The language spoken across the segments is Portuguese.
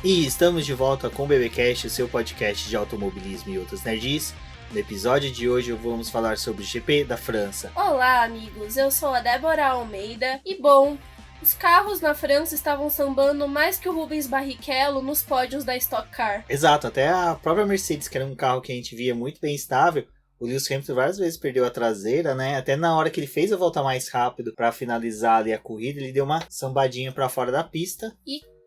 E estamos de volta com o BBcast, o seu podcast de automobilismo e outras nerds. No episódio de hoje vamos falar sobre o GP da França. Olá, amigos, eu sou a Débora Almeida e bom, os carros na França estavam sambando mais que o Rubens Barrichello nos pódios da Stock Car. Exato, até a própria Mercedes, que era um carro que a gente via muito bem estável, o Lewis Hamilton várias vezes perdeu a traseira, né? Até na hora que ele fez a volta mais rápido para finalizar ali a corrida, ele deu uma sambadinha para fora da pista.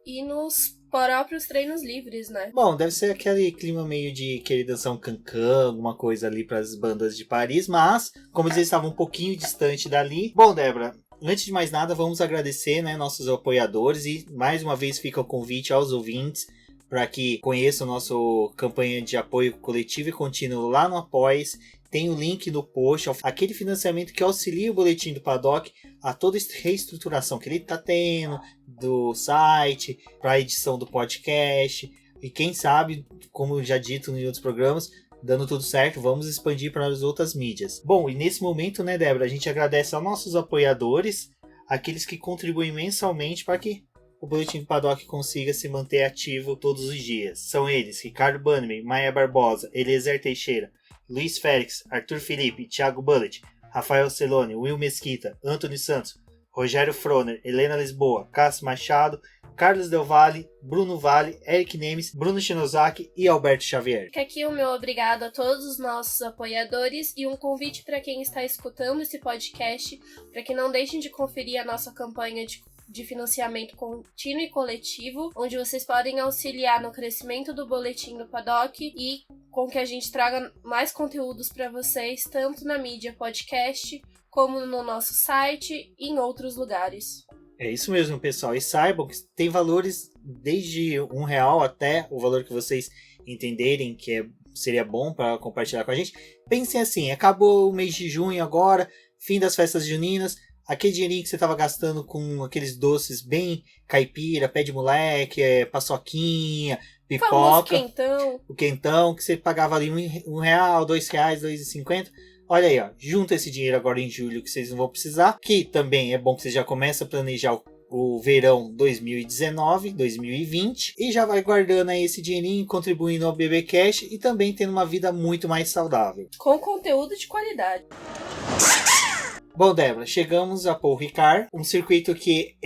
E nos próprios treinos livres, né? Bom, deve ser aquele clima meio de querer dançar um cancan, alguma coisa ali para as bandas de Paris, mas como eles estavam um pouquinho distante dali. Bom, Débora, antes de mais nada, vamos agradecer, né, nossos apoiadores e mais uma vez fica o convite aos ouvintes para que conheçam a nossa campanha de apoio coletivo e contínuo lá no Apoia-se. Tem o link no post, aquele financiamento que auxilia o Boletim do Paddock a toda a reestruturação que ele está tendo, do site, para a edição do podcast. E quem sabe, como já dito em outros programas, dando tudo certo, vamos expandir para as outras mídias. Bom, e nesse momento, né, Débora, a gente agradece aos nossos apoiadores, aqueles que contribuem mensalmente para que o Boletim do Paddock consiga se manter ativo todos os dias. São eles: Ricardo Bannerman, Maia Barbosa, Eliezer Teixeira, Luiz Félix, Arthur Felipe, Thiago Bullet, Rafael Celone, Will Mesquita, Antônio Santos, Rogério Froner, Helena Lisboa, Cássio Machado, Carlos Del Valle, Bruno Vale, Eric Nemes, Bruno Shinozaki e Alberto Xavier. Fica aqui o meu obrigado a todos os nossos apoiadores e um convite para quem está escutando esse podcast, para que não deixem de conferir a nossa campanha de financiamento contínuo e coletivo, onde vocês podem auxiliar no crescimento do Boletim do Paddock e com que a gente traga mais conteúdos para vocês, tanto na mídia podcast, como no nosso site e em outros lugares. É isso mesmo, pessoal. E saibam que tem valores desde R$1 até o valor que vocês entenderem que seria bom para compartilhar com a gente. Pensem assim, acabou o mês de junho agora, fim das festas juninas, aquele dinheirinho que você estava gastando com aqueles doces bem caipira, pé de moleque, paçoquinha, pipoca, o quentão, que você pagava ali R$1, R$2, R$2,50. Olha aí, ó, junta esse dinheiro agora em julho que vocês não vão precisar, que também é bom que você já começa a planejar o verão 2019, 2020 e já vai guardando aí esse dinheirinho, contribuindo ao BBcast e também tendo uma vida muito mais saudável. Com conteúdo de qualidade. Bom, Débora, chegamos a Paul Ricard, um circuito que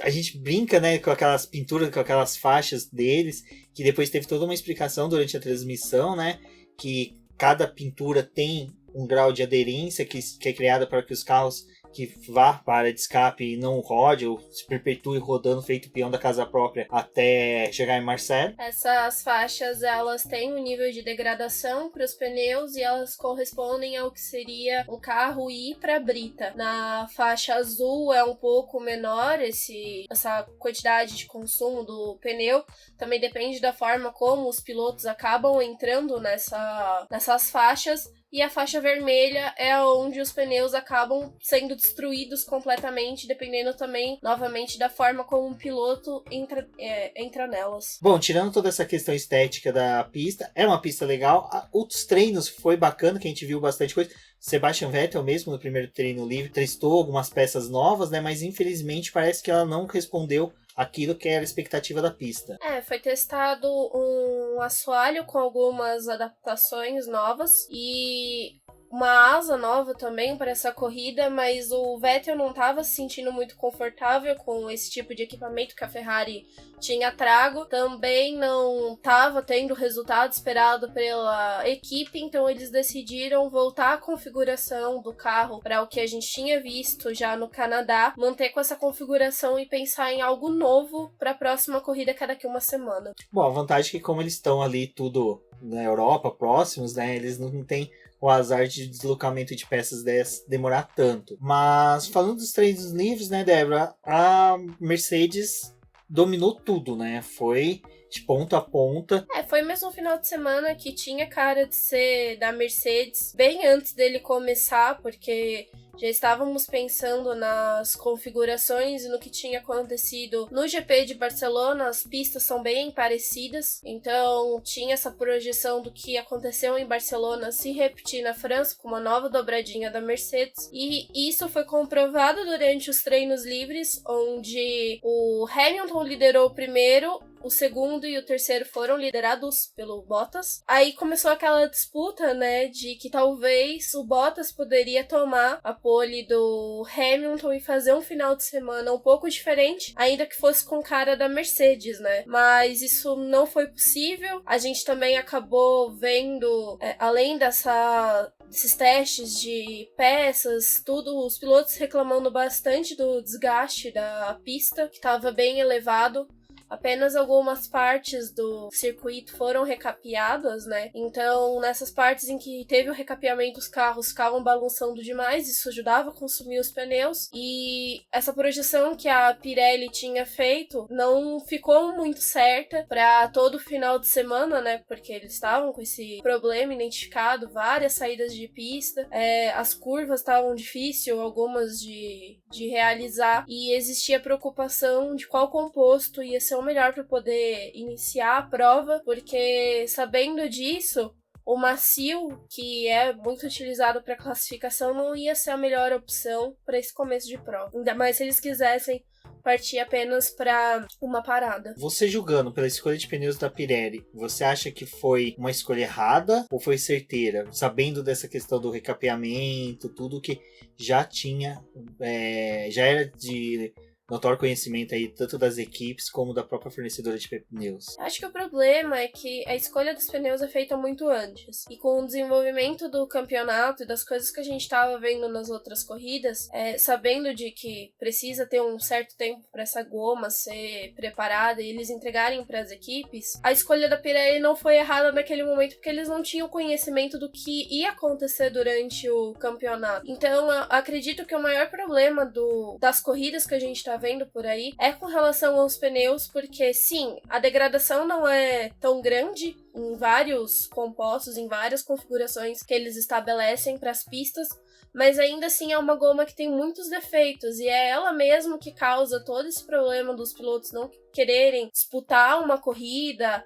a gente brinca, né, com aquelas pinturas, com aquelas faixas deles, que depois teve toda uma explicação durante a transmissão, né, que cada pintura tem um grau de aderência que é criada para que os carros que vá para a área de escape e não rode ou se perpetue rodando feito peão da casa própria até chegar em Marseille. Essas faixas, elas têm um nível de degradação para os pneus e elas correspondem ao que seria um carro ir para a brita. Na faixa azul é um pouco menor essa quantidade de consumo do pneu. Também depende da forma como os pilotos acabam entrando nessas faixas. E a faixa vermelha é onde os pneus acabam sendo destruídos completamente, dependendo também, novamente, da forma como o piloto entra nelas. Bom, tirando toda essa questão estética da pista, é uma pista legal. Outros treinos foi bacana, que a gente viu bastante coisa. Sebastian Vettel mesmo, no primeiro treino livre, testou algumas peças novas, né? Mas infelizmente parece que ela não respondeu aquilo que era a expectativa da pista. Foi testado um assoalho com algumas adaptações novas e uma asa nova também para essa corrida, mas o Vettel não estava se sentindo muito confortável com esse tipo de equipamento que a Ferrari tinha trago. Também não estava tendo o resultado esperado pela equipe, então eles decidiram voltar a configuração do carro para o que a gente tinha visto já no Canadá, manter com essa configuração e pensar em algo novo para a próxima corrida que é daqui uma semana. Bom, a vantagem é que como eles estão ali tudo na Europa, próximos, né, eles não têm o azar de deslocamento de peças dessas demorar tanto. Mas falando dos treinos livres, né, Débora, a Mercedes dominou tudo, né? Foi de ponta a ponta. Foi mesmo um final de semana que tinha cara de ser da Mercedes bem antes dele começar, porque já estávamos pensando nas configurações e no que tinha acontecido no GP de Barcelona. As pistas são bem parecidas, então tinha essa projeção do que aconteceu em Barcelona se repetir na França com uma nova dobradinha da Mercedes, e isso foi comprovado durante os treinos livres, onde o Hamilton liderou o primeiro o segundo e o terceiro foram liderados pelo Bottas. Aí começou aquela disputa, né, de que talvez o Bottas poderia tomar a pole do Hamilton e fazer um final de semana um pouco diferente, ainda que fosse com cara da Mercedes, né? Mas isso não foi possível. A gente também acabou vendo, além desses testes de peças, tudo, os pilotos reclamando bastante do desgaste da pista, que estava bem elevado. Apenas algumas partes do circuito foram recapeadas, né? Então, nessas partes em que teve o recapeamento, os carros ficavam balançando demais, isso ajudava a consumir os pneus. E essa projeção que a Pirelli tinha feito não ficou muito certa para todo final de semana, né? Porque eles estavam com esse problema identificado, várias saídas de pista, as curvas estavam difíceis, algumas de realizar, e existia preocupação de qual composto ia ser o melhor para poder iniciar a prova, porque sabendo disso, o macio, que é muito utilizado para classificação, não ia ser a melhor opção para esse começo de prova. Ainda mais se eles quisessem partir apenas para uma parada. Você julgando pela escolha de pneus da Pirelli, você acha que foi uma escolha errada ou foi certeira? Sabendo dessa questão do recapeamento, tudo que já tinha, já era de notório conhecimento aí, tanto das equipes como da própria fornecedora de pneus. Acho que o problema é que a escolha dos pneus é feita muito antes. E com o desenvolvimento do campeonato e das coisas que a gente estava vendo nas outras corridas, sabendo de que precisa ter um certo tempo para essa goma ser preparada e eles entregarem para as equipes, a escolha da Pirelli não foi errada naquele momento porque eles não tinham conhecimento do que ia acontecer durante o campeonato. Então, eu acredito que o maior problema das corridas que a gente está vendo por aí é com relação aos pneus, porque sim, a degradação não é tão grande em vários compostos, em várias configurações que eles estabelecem para as pistas, mas ainda assim é uma goma que tem muitos defeitos e é ela mesmo que causa todo esse problema dos pilotos não quererem disputar uma corrida,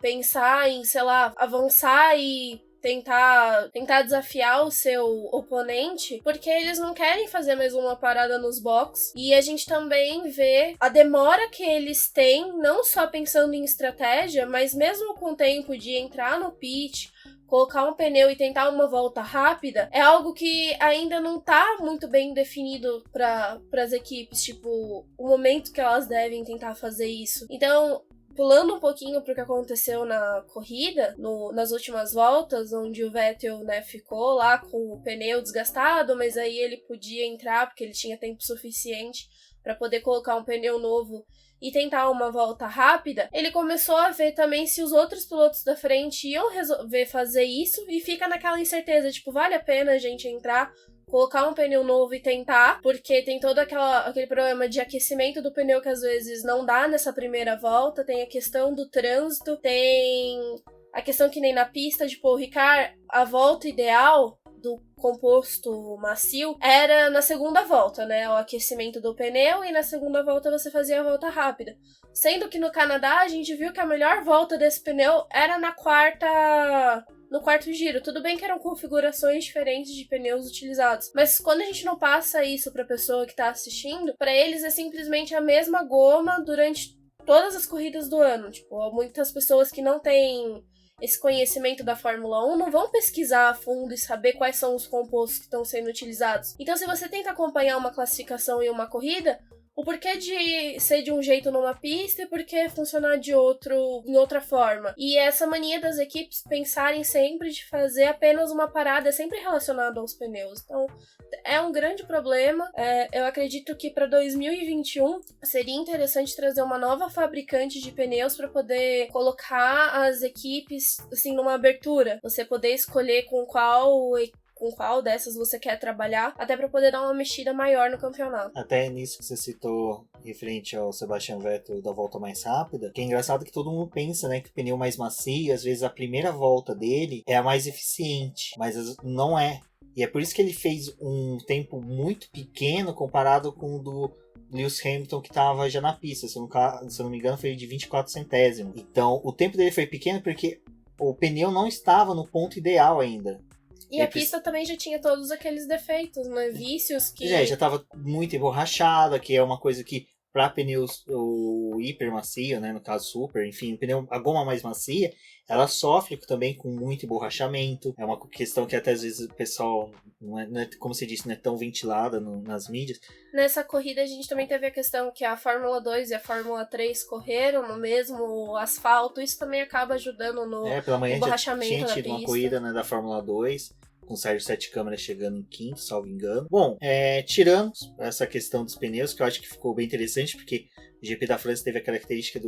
pensar em, sei lá, avançar e tentar desafiar o seu oponente, porque eles não querem fazer mais uma parada nos box. E a gente também vê a demora que eles têm, não só pensando em estratégia, mas mesmo com o tempo de entrar no pit, colocar um pneu e tentar uma volta rápida, é algo que ainda não tá muito bem definido para as equipes, tipo, o momento que elas devem tentar fazer isso. Então, pulando um pouquinho pro que aconteceu na corrida, nas últimas voltas, onde o Vettel, né, ficou lá com o pneu desgastado, mas aí ele podia entrar porque ele tinha tempo suficiente para poder colocar um pneu novo e tentar uma volta rápida, ele começou a ver também se os outros pilotos da frente iam resolver fazer isso e fica naquela incerteza, tipo, vale a pena a gente entrar, colocar um pneu novo e tentar, porque tem todo aquele problema de aquecimento do pneu que às vezes não dá nessa primeira volta, tem a questão do trânsito, tem a questão que nem na pista, tipo, o Ricard, a volta ideal do composto macio era na segunda volta, né? O aquecimento do pneu, e na segunda volta você fazia a volta rápida. Sendo que no Canadá a gente viu que a melhor volta desse pneu era no quarto giro. Tudo bem que eram configurações diferentes de pneus utilizados, mas quando a gente não passa isso pra pessoa que tá assistindo, pra eles é simplesmente a mesma goma durante todas as corridas do ano. Tipo, muitas pessoas que não têm esse conhecimento da Fórmula 1 não vão pesquisar a fundo e saber quais são os compostos que estão sendo utilizados. Então, se você tenta acompanhar uma classificação e uma corrida, o porquê de ser de um jeito numa pista e porquê funcionar de outro em outra forma. E essa mania das equipes pensarem sempre de fazer apenas uma parada sempre relacionada aos pneus. Então, é um grande problema. Eu acredito que para 2021 seria interessante trazer uma nova fabricante de pneus para poder colocar as equipes assim numa abertura. Você poder escolher com qual dessas você quer trabalhar, até para poder dar uma mexida maior no campeonato. Até nisso que você citou, referente ao Sebastian Vettel da volta mais rápida, que é engraçado que todo mundo pensa, né, que o pneu mais macio, às vezes a primeira volta dele é a mais eficiente, mas não é. E é por isso que ele fez um tempo muito pequeno comparado com o do Lewis Hamilton, que estava já na pista. Se eu não me engano, foi de 24 centésimos. Então, o tempo dele foi pequeno porque o pneu não estava no ponto ideal ainda. E a pista também já tinha todos aqueles defeitos, né? Vícios que... Já estava muito emborrachada, que é uma coisa que para pneus o hiper macio, né, no caso super, enfim, a goma mais macia, ela sofre também com muito emborrachamento. É uma questão que até às vezes o pessoal, não é, como você disse, não é tão ventilada nas mídias. Nessa corrida a gente também teve a questão que a Fórmula 2 e a Fórmula 3 correram no mesmo asfalto. Isso também acaba ajudando no pela manhã emborrachamento tinha tido uma corrida, né, da Fórmula 2, com o Sérgio Sete Câmara chegando em quinto, salvo engano. Bom, tirando essa questão dos pneus, que eu acho que ficou bem interessante, porque o GP da França teve a característica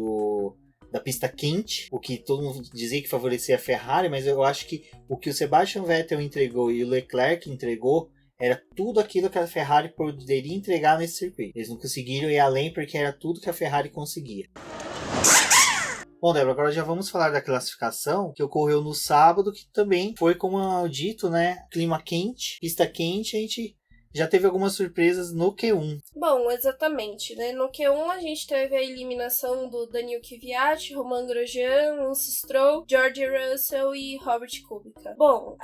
da pista quente, o que todo mundo dizia que favorecia a Ferrari, mas eu acho que o que o Sebastian Vettel entregou e o Leclerc entregou era tudo aquilo que a Ferrari poderia entregar nesse circuito. Eles não conseguiram ir além porque era tudo que a Ferrari conseguia. Bom, Débora, agora já vamos falar da classificação que ocorreu no sábado, que também foi, como dito, né, clima quente, pista quente, a gente já teve algumas surpresas no Q1. Bom, exatamente, né? No Q1 a gente teve a eliminação do Daniil Kvyat, Romain Grosjean, Lance Stroll, George Russell e Robert Kubica. Bom,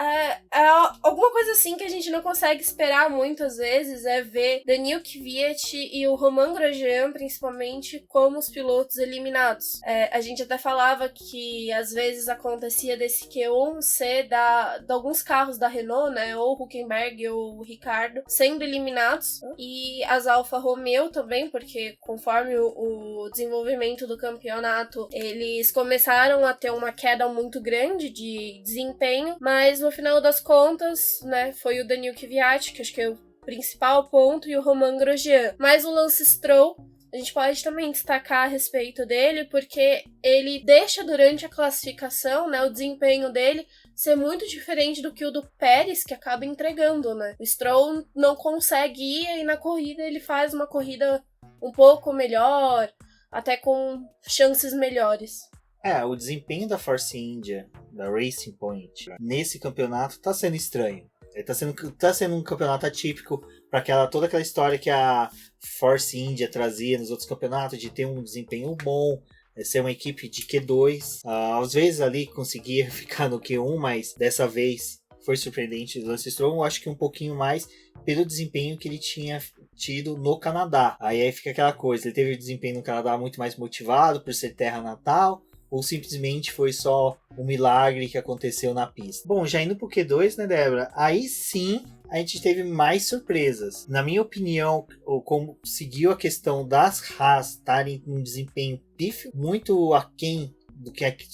alguma coisa assim que a gente não consegue esperar muitas vezes é ver Daniil Kvyat e o Romain Grosjean, principalmente, como os pilotos eliminados. A gente até falava que às vezes acontecia desse Q1 ser de alguns carros da Renault, né? Ou o Hülkenberg ou o Ricciardo, sendo eliminados, e as Alfa Romeo também, porque conforme o desenvolvimento do campeonato, eles começaram a ter uma queda muito grande de desempenho, mas no final das contas, né, foi o Daniil Kvyat, que acho que é o principal ponto, e o Romain Grosjean. Mas o Lance Stroll, a gente pode também destacar a respeito dele, porque ele deixa durante a classificação, né, o desempenho dele ser muito diferente do que o do Pérez, que acaba entregando, né? O Stroll não consegue ir e na corrida ele faz uma corrida um pouco melhor, até com chances melhores. O desempenho da Force India, da Racing Point, nesse campeonato tá sendo estranho. Tá sendo um campeonato atípico para toda aquela história que a Force India trazia nos outros campeonatos, de ter um desempenho bom, ser uma equipe de Q2. Às vezes ali conseguia ficar no Q1, mas dessa vez foi surpreendente o Lance Stroll. Eu acho que um pouquinho mais pelo desempenho que ele tinha tido no Canadá. Aí fica aquela coisa, ele teve o desempenho no Canadá muito mais motivado por ser terra natal, ou simplesmente foi só um milagre que aconteceu na pista. Bom, já indo pro Q2, né, Débora? Aí sim a gente teve mais surpresas. Na minha opinião, como seguiu a questão das Haas estarem com um desempenho pífio, muito aquém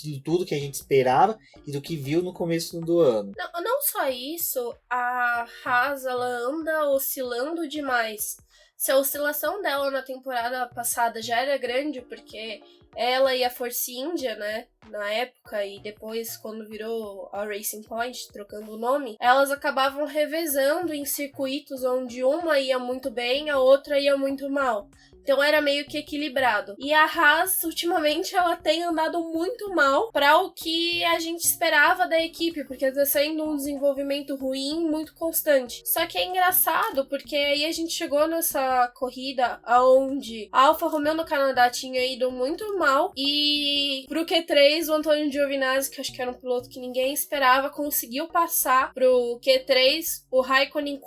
de tudo que a gente esperava e do que viu no começo do ano. Não só isso, a Haas ela anda oscilando demais. Se a oscilação dela na temporada passada já era grande, porque ela e a Force India, né, na época, e depois quando virou a Racing Point, trocando o nome, elas acabavam revezando em circuitos onde uma ia muito bem, a outra ia muito mal. Então era meio que equilibrado. E a Haas, ultimamente, ela tem andado muito mal para o que a gente esperava da equipe, porque tá sendo um desenvolvimento ruim, muito constante. Só que é engraçado, porque aí a gente chegou nessa corrida onde a Alfa Romeo no Canadá tinha ido muito mal, e pro Q3 o Antonio Giovinazzi, que acho que era um piloto que ninguém esperava, conseguiu passar pro Q3. O Raikkonen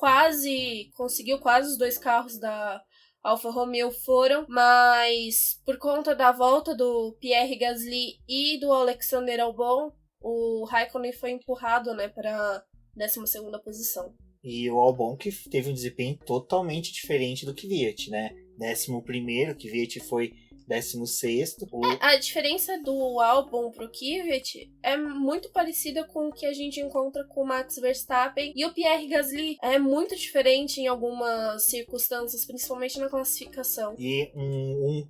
conseguiu quase os dois carros da Alfa Romeo foram, mas por conta da volta do Pierre Gasly e do Alexander Albon, o Raikkonen foi empurrado, né, para 12ª posição. E o Albon que teve um desempenho totalmente diferente do Kvyat, né? 11º, o Kvyat foi 16º. A diferença do Albon pro Kvyat é muito parecida com o que a gente encontra com o Max Verstappen, e o Pierre Gasly é muito diferente em algumas circunstâncias, principalmente na classificação. E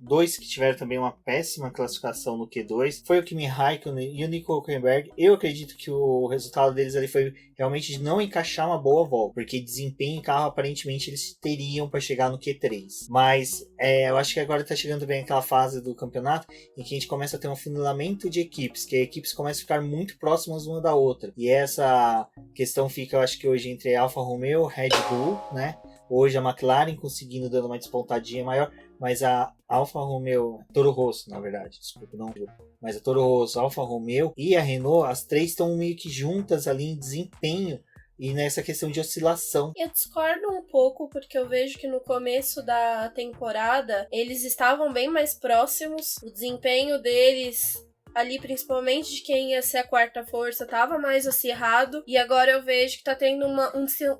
dois que tiveram também uma péssima classificação no Q2 foi o Kimi Raikkonen e o Nico Hülkenberg. Eu acredito que o resultado deles ali foi realmente de não encaixar uma boa volta, porque desempenho em carro aparentemente eles teriam para chegar no Q3. Mas eu acho que agora tá chegando bem aquela fase do campeonato em que a gente começa a ter um afunilamento de equipes, que as equipes começam a ficar muito próximas uma da outra. E essa questão fica, eu acho que hoje, entre Alfa Romeo, Red Bull, né? Hoje a McLaren conseguindo dando uma despontadinha maior, mas a Alfa Romeo, Toro Rosso, na verdade, desculpa, não, mas a Toro Rosso, a Alfa Romeo e a Renault, as três estão meio que juntas ali em desempenho e nessa questão de oscilação. Eu discordo um pouco, porque eu vejo que no começo da temporada eles estavam bem mais próximos, o desempenho deles ali, principalmente de quem ia ser a quarta força, tava mais acirrado, e agora eu vejo que tá tendo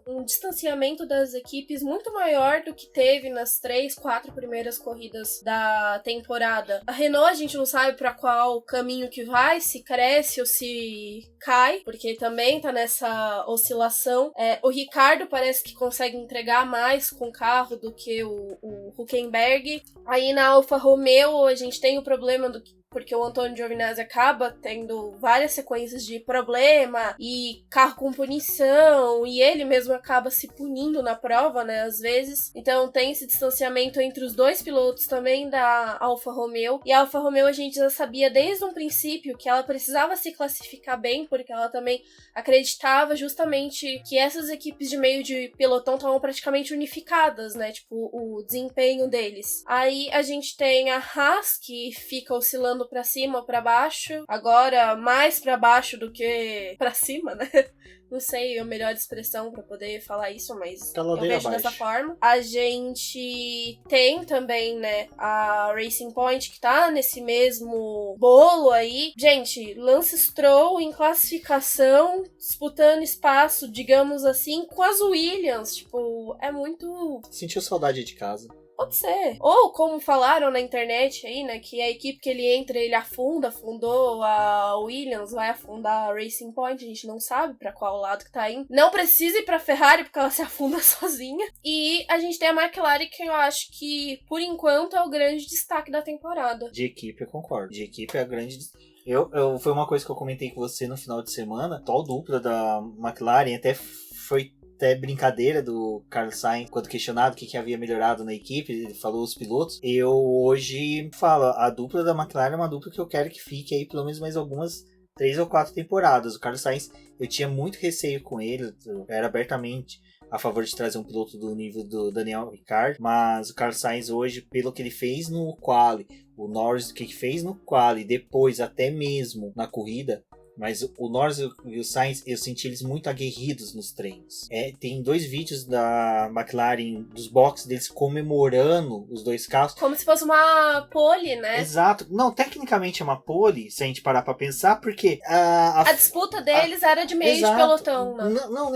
um distanciamento das equipes muito maior do que teve nas 3, 4 primeiras corridas da temporada. A Renault a gente não sabe pra qual caminho que vai, se cresce ou se cai, porque também tá nessa oscilação. O Ricciardo parece que consegue entregar mais com o carro do que o Hülkenberg. Aí na Alfa Romeo a gente tem o problema porque o Antônio Giovinazzi acaba tendo várias sequências de problema e carro com punição, e ele mesmo acaba se punindo na prova, né, às vezes. Então tem esse distanciamento entre os dois pilotos também da Alfa Romeo. E a Alfa Romeo a gente já sabia desde um princípio que ela precisava se classificar bem, porque ela também acreditava justamente que essas equipes de meio de pelotão estavam praticamente unificadas, né, tipo, o desempenho deles. Aí a gente tem a Haas, que fica oscilando pra cima ou pra baixo, agora mais pra baixo do que pra cima, né? Não sei a melhor expressão pra poder falar isso, mas eu vejo dessa forma. A gente tem também, né, a Racing Point, que tá nesse mesmo bolo aí. Gente, Lance Stroll em classificação, disputando espaço, digamos assim, com as Williams. Tipo, é muito... Sentiu saudade de casa. Pode ser. Ou, como falaram na internet aí, né, que a equipe que ele entra, ele afundou a Williams, vai afundar a Racing Point, a gente não sabe pra qual lado que tá indo. Não precisa ir pra Ferrari, porque ela se afunda sozinha. E a gente tem a McLaren, que eu acho que, por enquanto, é o grande destaque da temporada. De equipe, eu concordo. De equipe é a grande... Foi uma coisa que eu comentei com você no final de semana. A atual dupla da McLaren foi brincadeira do Carlos Sainz, quando questionado o que havia melhorado na equipe, ele falou os pilotos. Eu hoje falo, a dupla da McLaren é uma dupla que eu quero que fique aí pelo menos mais algumas 3 ou 4 temporadas. O Carlos Sainz, eu tinha muito receio com ele, eu era abertamente a favor de trazer um piloto do nível do Daniel Ricciardo, mas o Carlos Sainz hoje, pelo que ele fez no quali, o Norris, o que fez no quali, depois até mesmo na corrida, mas o Norris e o Sainz, eu senti eles muito aguerridos nos treinos. Tem 2 vídeos da McLaren, dos boxes deles, comemorando os 2 carros. Como se fosse uma pole, né? Exato. Não, tecnicamente é uma pole, se a gente parar pra pensar, porque... A disputa deles era de meio de pelotão, né? Não,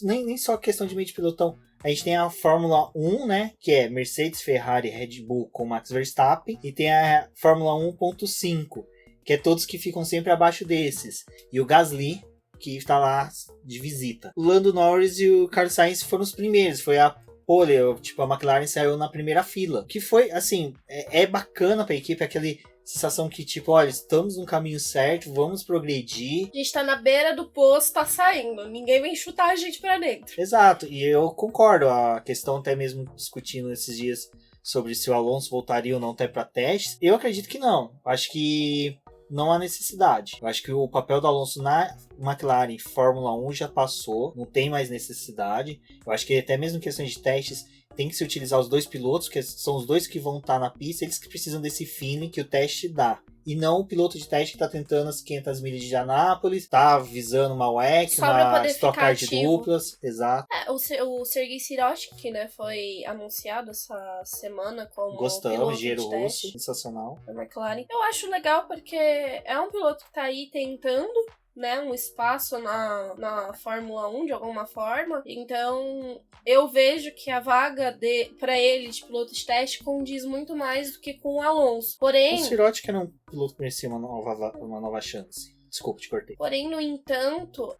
nem só questão de meio de pelotão. A gente tem a Fórmula 1, né? Que é Mercedes, Ferrari, Red Bull com Max Verstappen. E tem a Fórmula 1.5. Que é todos que ficam sempre abaixo desses. E o Gasly, que está lá de visita. O Lando Norris e o Carlos Sainz foram os primeiros. Foi a pole, tipo, a McLaren saiu na primeira fila. Que foi, assim, é bacana pra equipe, aquela sensação que, tipo, olha, estamos no caminho certo, vamos progredir. A gente tá na beira do poço, tá saindo. Ninguém vem chutar a gente pra dentro. Exato, e eu concordo. A questão até mesmo discutindo esses dias sobre se o Alonso voltaria ou não até pra testes. Eu acredito que não. Acho que não há necessidade. Eu acho que o papel do Alonso na McLaren Fórmula 1 já passou, não tem mais necessidade. Eu acho que até mesmo em questões de testes tem que se utilizar os 2 pilotos, que são os 2 que vão estar na pista, eles que precisam desse feeling que o teste dá. E não o piloto de teste que está tentando as 500 milhas de Anápolis, tá visando uma WEC, uma Stock Car de duplas. Exato. O Sergei Sirotkin, né, foi anunciado essa semana como Gostamos, engenheiro russo, sensacional. Da McLaren. Eu acho legal porque é um piloto que tá aí tentando, né, um espaço na Fórmula 1 de alguma forma. Então, eu vejo que a vaga pra ele de piloto de teste condiz muito mais do que com o Alonso. Porém, o Sirotkin era um piloto que merecia uma nova chance. Desculpa, te cortei. Porém, no entanto,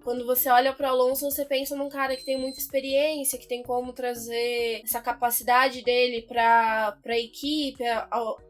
quando você olha para o Alonso, você pensa num cara que tem muita experiência, que tem como trazer essa capacidade dele para a equipe,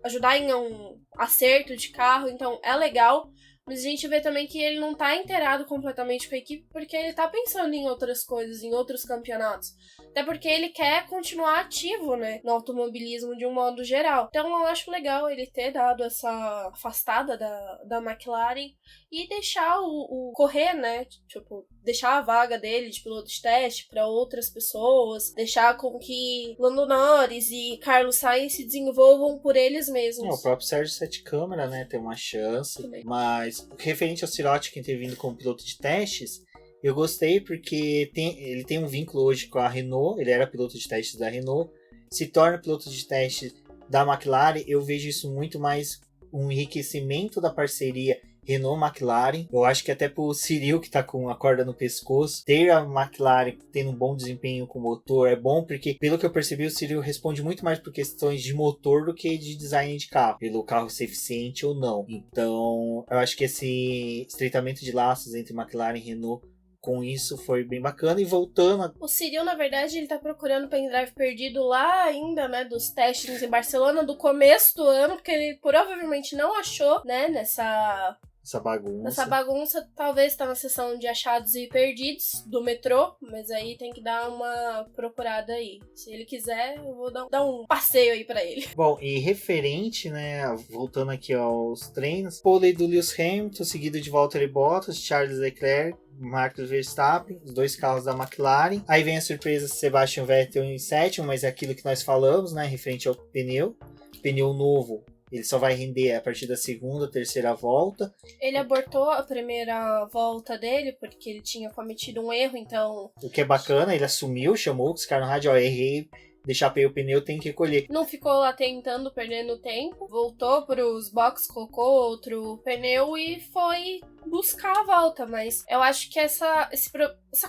ajudar em um acerto de carro. Então, é legal. Mas a gente vê também que ele não tá inteirado completamente com a equipe porque ele tá pensando em outras coisas, em outros campeonatos. Até porque ele quer continuar ativo, né, no automobilismo de um modo geral. Então eu acho legal ele ter dado essa afastada da McLaren e deixar o correr, né, tipo, deixar a vaga dele de piloto de teste para outras pessoas, deixar com que Lando Norris e Carlos Sainz se desenvolvam por eles mesmos. O próprio Sérgio Sete Câmara, né, tem uma chance, também. Mas referente ao Sirotkin ter vindo como piloto de testes, Eu gostei porque ele tem um vínculo hoje com a Renault, ele era piloto de testes da Renault, se torna piloto de testes da McLaren. Eu vejo isso muito mais um enriquecimento da parceria Renault-McLaren. Eu acho que até pro Cyril, que tá com a corda no pescoço, ter a McLaren tendo um bom desempenho com o motor é bom, porque pelo que eu percebi, o Cyril responde muito mais por questões de motor do que de design de carro, pelo carro ser eficiente ou não. Então, eu acho que esse estreitamento de laços entre McLaren e Renault com isso foi bem bacana. E voltando... O Cyril, na verdade, ele tá procurando o pendrive perdido lá ainda, né, dos testes em Barcelona, do começo do ano, porque ele provavelmente não achou, né, nessa bagunça. Talvez tá na seção de achados e perdidos do metrô, mas aí tem que dar uma procurada aí. Se ele quiser, eu vou dar um passeio aí pra ele. Bom, e referente, né, voltando aqui aos treinos, pole do Lewis Hamilton, seguido de Valtteri Bottas, Charles Leclerc, Max Verstappen, os dois carros da McLaren. Aí vem a surpresa de Sebastian Vettel em sétimo, mas é aquilo que nós falamos, né, referente ao pneu. Pneu novo, ele só vai render a partir da segunda, terceira volta. Ele abortou a primeira volta dele, porque ele tinha cometido um erro, então... O que é bacana, ele assumiu, chamou os caras no rádio, ó, errei, deixapei o pneu, tem que recolher. Não ficou lá tentando, perdendo tempo. Voltou pros boxes, colocou outro pneu e foi buscar a volta. Mas eu acho que essa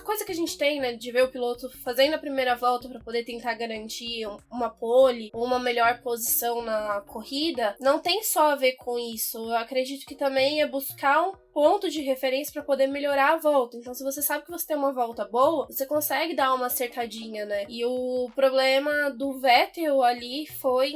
coisa que a gente tem, né, de ver o piloto fazendo a primeira volta para poder tentar garantir uma pole ou uma melhor posição na corrida, não tem só a ver com isso. Eu acredito que também é buscar um ponto de referência para poder melhorar a volta. Então, se você sabe que você tem uma volta boa, você consegue dar uma acertadinha, né? E o problema do Vettel ali foi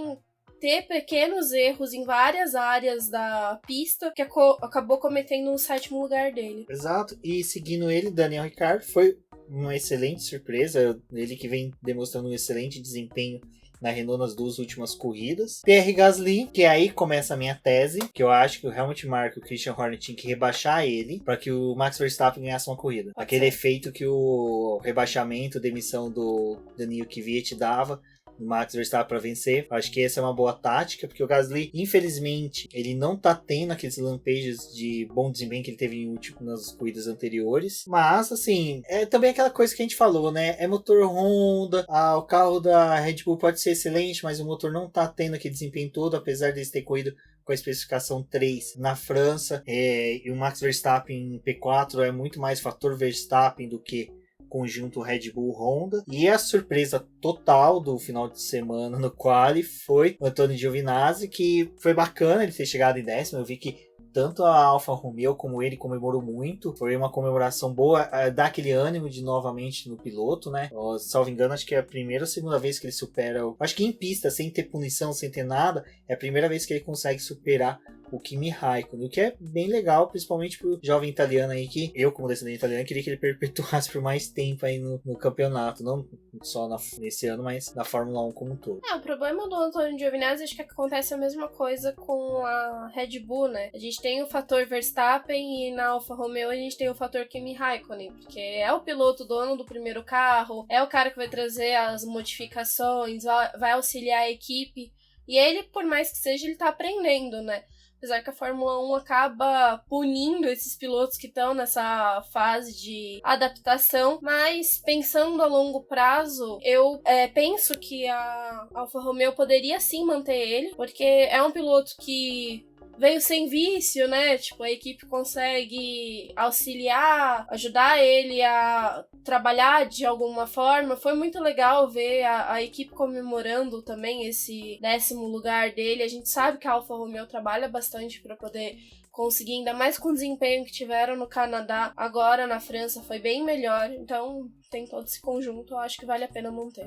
ter pequenos erros em várias áreas da pista que acabou cometendo o sétimo lugar dele. Exato. E seguindo ele, Daniel Ricciardo foi uma excelente surpresa. Ele que vem demonstrando um excelente desempenho na Renault nas duas últimas corridas. Pierre Gasly, que aí começa a minha tese, que eu acho que o Helmut Marko e o Christian Horner tinham que rebaixar ele para que o Max Verstappen ganhasse uma corrida. Aquele efeito que o rebaixamento, demissão do Daniil Kvyat dava no Max Verstappen para vencer. Acho que essa é uma boa tática, porque o Gasly, infelizmente, ele não tá tendo aqueles lampejos de bom desempenho que ele teve nas corridas anteriores. Mas, assim, é também aquela coisa que a gente falou, né? É motor Honda, o carro da Red Bull pode ser excelente, mas o motor não tá tendo aquele desempenho todo, apesar de eles ter corrido com a especificação 3 na França. E o Max Verstappen em P4 é muito mais fator Verstappen do que conjunto Red Bull Honda. E a surpresa total do final de semana no quali foi o Antonio Giovinazzi, que foi bacana ele ter chegado em décimo. Eu vi que tanto a Alfa Romeo como ele comemorou muito. Foi uma comemoração boa, dá aquele ânimo de novamente no piloto, né? Salvo engano, acho que é a primeira ou segunda vez que ele supera acho que em pista, sem ter punição, sem ter nada, é a primeira vez que ele consegue superar o Kimi Raikkonen, o que é bem legal, principalmente pro jovem italiano aí, que eu, como descendente italiano, queria que ele perpetuasse por mais tempo aí no campeonato, não só nesse ano, mas na Fórmula 1 como um todo. O problema do Antonio Giovinazzi, acho que acontece a mesma coisa com a Red Bull, né? A gente tem o fator Verstappen e na Alfa Romeo a gente tem o fator Kimi Raikkonen, porque é o piloto dono do primeiro carro, é o cara que vai trazer as modificações, vai auxiliar a equipe, e ele, por mais que seja, ele tá aprendendo, né? Apesar que a Fórmula 1 acaba punindo esses pilotos que estão nessa fase de adaptação, mas pensando a longo prazo, eu penso que a Alfa Romeo poderia sim manter ele, porque é um piloto que veio sem vício, né? Tipo, a equipe consegue auxiliar, ajudar ele a trabalhar de alguma forma. Foi muito legal ver a equipe comemorando também esse 10º lugar dele. A gente sabe que a Alfa Romeo trabalha bastante para poder conseguir, ainda mais com o desempenho que tiveram no Canadá, agora na França foi bem melhor. Então, tem todo esse conjunto, eu acho que vale a pena manter.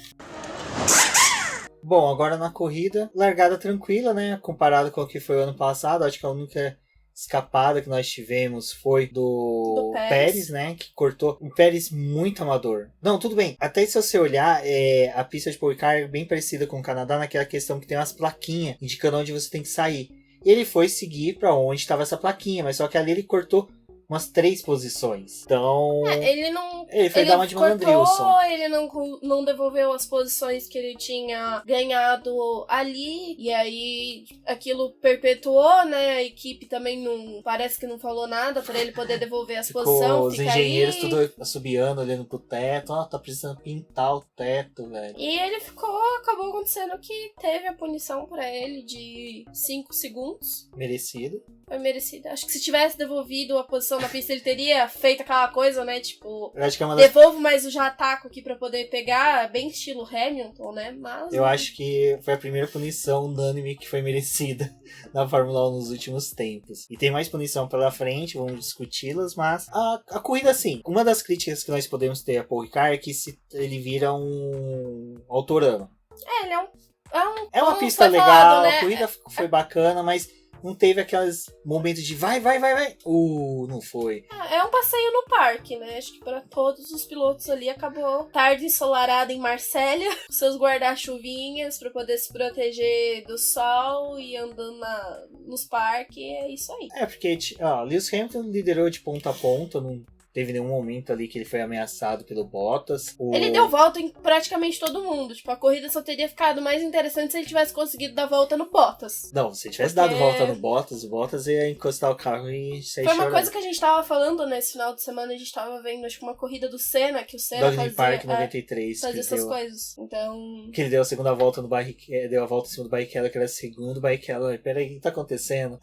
Bom, agora na corrida, largada tranquila, né? Comparado com o que foi o ano passado, acho que a única escapada que nós tivemos foi do Pérez, né? Que cortou um Pérez muito amador. Não, tudo bem. Até se você olhar, a pista de Paul Ricard é bem parecida com o Canadá naquela questão que tem umas plaquinhas indicando onde você tem que sair. E ele foi seguir para onde estava essa plaquinha, mas só que ali ele cortou umas 3 posições. Então... ele não Ele foi dar uma de cortou, Malandrilson. ele não devolveu as posições que ele tinha ganhado ali, e aí aquilo perpetuou, né? A equipe também não, parece que não falou nada pra ele poder devolver as posições. Os engenheiros tudo assobiando, olhando pro teto. Tá precisando pintar o teto, velho. E ele acabou acontecendo que teve a punição pra ele de 5 segundos. Merecido. Foi merecida. Acho que se tivesse devolvido a posição na pista, ele teria feito aquela coisa, né? Tipo, eu acho que é uma das... devolvo, mas eu já ataco aqui pra poder pegar, bem estilo Hamilton, né? Mas... eu acho que foi a primeira punição unânime que foi merecida na Fórmula 1 nos últimos tempos. E tem mais punição pela frente, vamos discuti-las, mas a corrida, sim. Uma das críticas que nós podemos ter a Paul Ricard é que ele vira um autorama. Ele é uma pista legal, falado, né? A corrida foi bacana, mas não teve aqueles momentos de vai. Não foi. É um passeio no parque, né? Acho que para todos os pilotos ali acabou tarde ensolarada em Marsella, com seus guarda-chuvinhas para poder se proteger do sol e andando nos parques. É isso aí. Porque Lewis Hamilton liderou de ponta a ponta, não teve nenhum momento ali que ele foi ameaçado pelo Bottas. Ele deu volta em praticamente todo mundo. Tipo, a corrida só teria ficado mais interessante se ele tivesse conseguido dar volta no Bottas. Não, se ele tivesse dado volta no Bottas, o Bottas ia encostar o carro e sair Foi uma chorando. coisa que a gente tava falando nesse final de semana. A gente tava vendo, acho que uma corrida do Senna, que o Senna fazia... Park 93. Fazia essas coisas. Então... que ele deu a segunda volta no Barrichello, deu a volta em cima do Barrichello, que era segundo Barrichello. Peraí, o que tá acontecendo?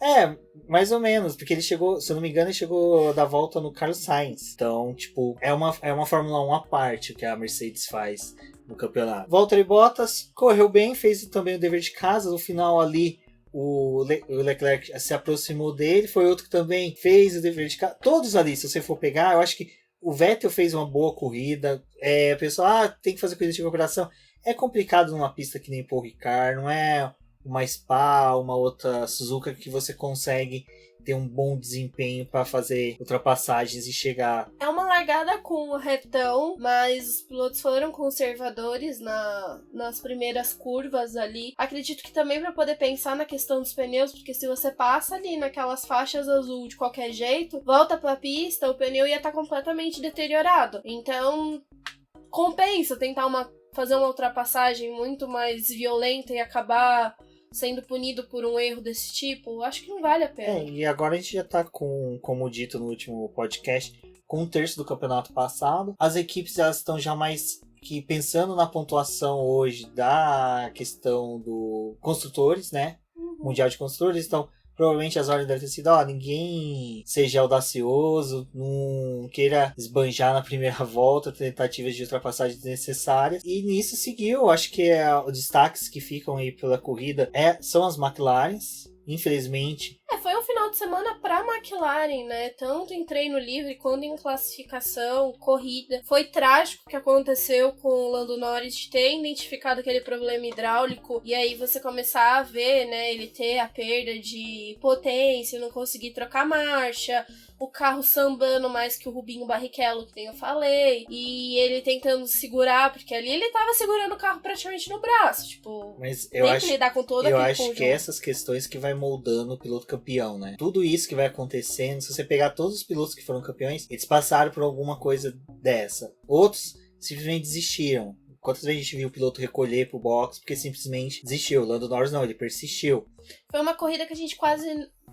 Mais ou menos, porque ele chegou, se eu não me engano, ele chegou a dar volta no Carlos Sainz. Então, tipo, é uma Fórmula 1 à parte o que a Mercedes faz no campeonato. Valtteri Bottas correu bem, fez também o dever de casa. No final ali, o Leclerc se aproximou dele. Foi outro que também fez o dever de casa. Todos ali, se você for pegar, eu acho que o Vettel fez uma boa corrida. O pessoal, tem que fazer corrida de recuperação. É complicado numa pista que nem Paul Ricard, não é uma Spa, uma outra Suzuka que você consegue ter um bom desempenho para fazer ultrapassagens e chegar. É uma largada com retão, mas os pilotos foram conservadores nas primeiras curvas ali. Acredito que também para poder pensar na questão dos pneus, porque se você passa ali naquelas faixas azul de qualquer jeito, volta para a pista, o pneu ia estar completamente deteriorado. Então, compensa tentar fazer uma ultrapassagem muito mais violenta e acabar sendo punido por um erro desse tipo. Acho que não vale a pena. E agora a gente já tá como dito no último podcast, com 1/3 do campeonato passado. As equipes elas estão já mais que pensando na pontuação hoje da questão do construtores, né? Mundial de Construtores, então provavelmente as ordens devem ter sido, ninguém seja audacioso, não queira esbanjar na primeira volta, tentativas de ultrapassagem desnecessárias. E nisso seguiu, acho que os destaques que ficam aí pela corrida são as McLarens, infelizmente. Foi um final de semana pra McLaren, né? Tanto em treino livre quanto em classificação, corrida. Foi trágico o que aconteceu com o Lando Norris de ter identificado aquele problema hidráulico e aí você começar a ver, né, ele ter a perda de potência, não conseguir trocar marcha, o carro sambando mais que o Rubinho Barrichello, que eu falei, e ele tentando segurar, porque ali ele tava segurando o carro praticamente no braço, tipo, mas tem que lidar com todo aquele conjunto. Eu acho que essas questões que vai moldando o piloto campeão, né? Tudo isso que vai acontecendo, se você pegar todos os pilotos que foram campeões, eles passaram por alguma coisa dessa. Outros simplesmente desistiram. Quantas vezes a gente viu o piloto recolher pro box porque simplesmente desistiu? O Lando Norris não, ele persistiu. Foi uma corrida que a gente quase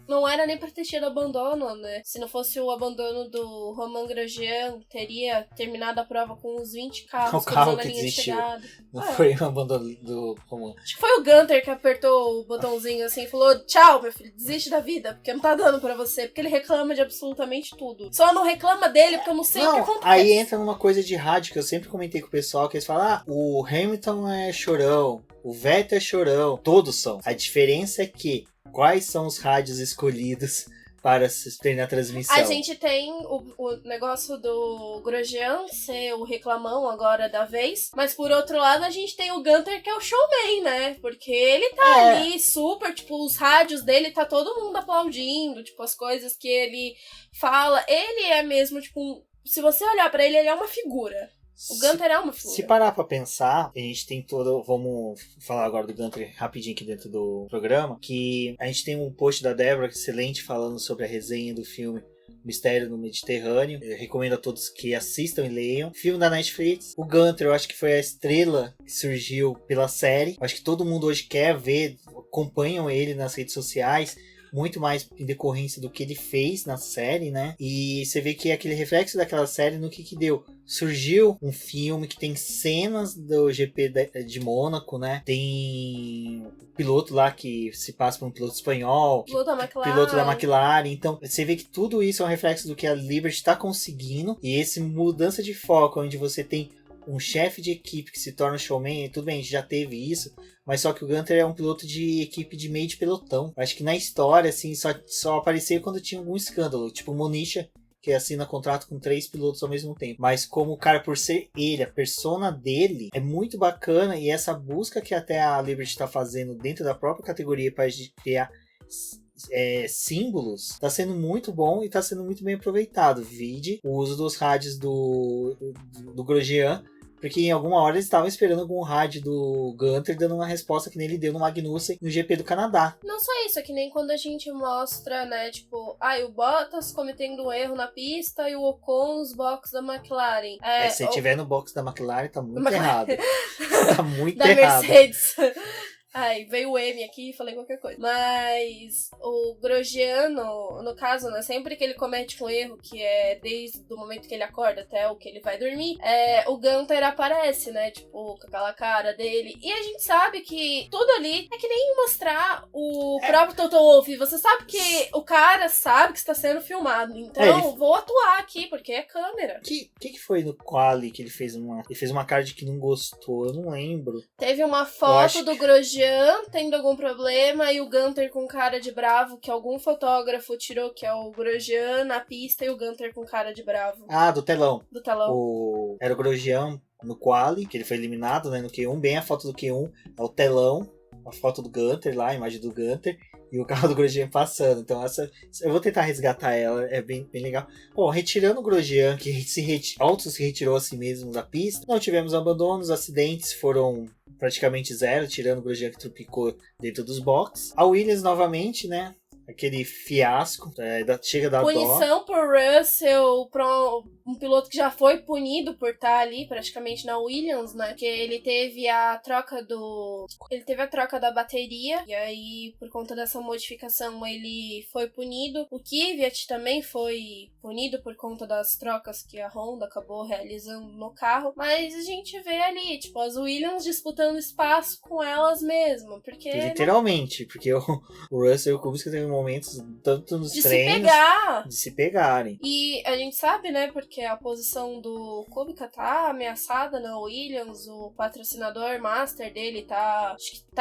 não era nem pra ter tido abandono, né? Se não fosse o abandono do Romain Grosjean, teria terminado a prova com uns 20 carros cruzando na linha desistiu. de chegada. Não foi o abandono do Romain. Acho que foi o Gunter que apertou o botãozinho assim e falou: tchau, meu filho, desiste da vida, porque não tá dando pra você. Porque ele reclama de absolutamente tudo. Só não reclama dele porque eu não sei o que acontece. Aí entra numa coisa de rádio que eu sempre comentei com o pessoal, que eles falam, o Hamilton é chorão, o Vettel é chorão, todos são. A diferença é que quais são os rádios escolhidos para se ter na transmissão? A gente tem o negócio do Grosjean ser o reclamão agora da vez, mas por outro lado a gente tem o Gunter que é o showman, né? Porque ele tá ali super, tipo, os rádios dele tá todo mundo aplaudindo, tipo, as coisas que ele fala. Ele é mesmo, tipo, se você olhar pra ele é uma figura. O Gunter é uma figura. Se parar pra pensar, a gente tem todo... Vamos falar agora do Gunter rapidinho aqui dentro do programa, que a gente tem um post da Débora excelente falando sobre a resenha do filme Mistério no Mediterrâneo. Eu recomendo a todos que assistam e leiam. Filme da Netflix. O Gunther, eu acho que foi a estrela que surgiu pela série. Eu acho que todo mundo hoje quer ver, acompanham ele nas redes sociais, muito mais em decorrência do que ele fez na série, né? E você vê que aquele reflexo daquela série no que deu. Surgiu um filme que tem cenas do GP de Mônaco, né? Tem um piloto lá que se passa por um piloto espanhol, piloto da McLaren. Então, você vê que tudo isso é um reflexo do que a Liberty está conseguindo. E esse mudança de foco, onde você tem um chefe de equipe que se torna showman, tudo bem, a gente já teve isso, mas só que o Gunther é um piloto de equipe de meio de pelotão. Acho que na história, assim, só apareceu quando tinha algum escândalo, tipo o Monicha, que assina contrato com 3 pilotos ao mesmo tempo. Mas como o cara, por ser ele, a persona dele, é muito bacana, e essa busca que até a Liberty está fazendo dentro da própria categoria para criar símbolos, está sendo muito bom e está sendo muito bem aproveitado. Vide o uso dos rádios do Grosjean, porque em alguma hora eles estavam esperando algum rádio do Gunther dando uma resposta que nem ele deu no Magnussen no GP do Canadá. Não só isso, é que nem quando a gente mostra, né, tipo, o Bottas cometendo um erro na pista e o Ocon nos boxes da McLaren. Se tiver no box da McLaren, tá muito errado. Tá muito da errado. Mercedes. Ai, veio o M aqui e falei qualquer coisa. Mas o Grosjean, no caso, né, sempre que ele comete um erro, que é desde o momento que ele acorda até o que ele vai dormir, o Gunther aparece, né, tipo, com aquela cara dele. E a gente sabe que tudo ali é que nem mostrar o próprio Toto Wolff. Você sabe que o cara sabe que está sendo filmado. Então, vou atuar aqui, porque é câmera. Que foi no quali que ele fez uma cara de que não gostou? Eu não lembro. Teve uma foto do Grosjean tendo algum problema e o Gunther com cara de bravo, que algum fotógrafo tirou, que é o Grosjean na pista, e o Gunther com cara de bravo. Ah, do telão. Do telão. Era o Grosjean no quali, que ele foi eliminado, né, no Q1, bem a foto do Q1, é o telão, a foto do Gunther lá, a imagem do Gunther, e o carro do Grosjean passando. Então essa, eu vou tentar resgatar ela, é bem legal. Bom, retirando o Grosjean, que se retirou a si mesmo da pista, não tivemos abandonos, acidentes foram praticamente zero, tirando o Grosjean que tropicou dentro dos boxes. A Williams novamente, né? Aquele fiasco, chega da punição por Russell, um piloto que já foi punido por estar ali praticamente na Williams, né? Que ele teve a troca da bateria, e aí por conta dessa modificação ele foi punido. O Kvyat também foi punido por conta das trocas que a Honda acabou realizando no carro, mas a gente vê ali, tipo, as Williams disputando espaço com elas mesmo, porque... Literalmente, porque o Russell e o Kubica teve momentos, tanto nos treinos, de se pegarem. E a gente sabe, né, porque a posição do Kubica tá ameaçada na Williams, o patrocinador master dele tá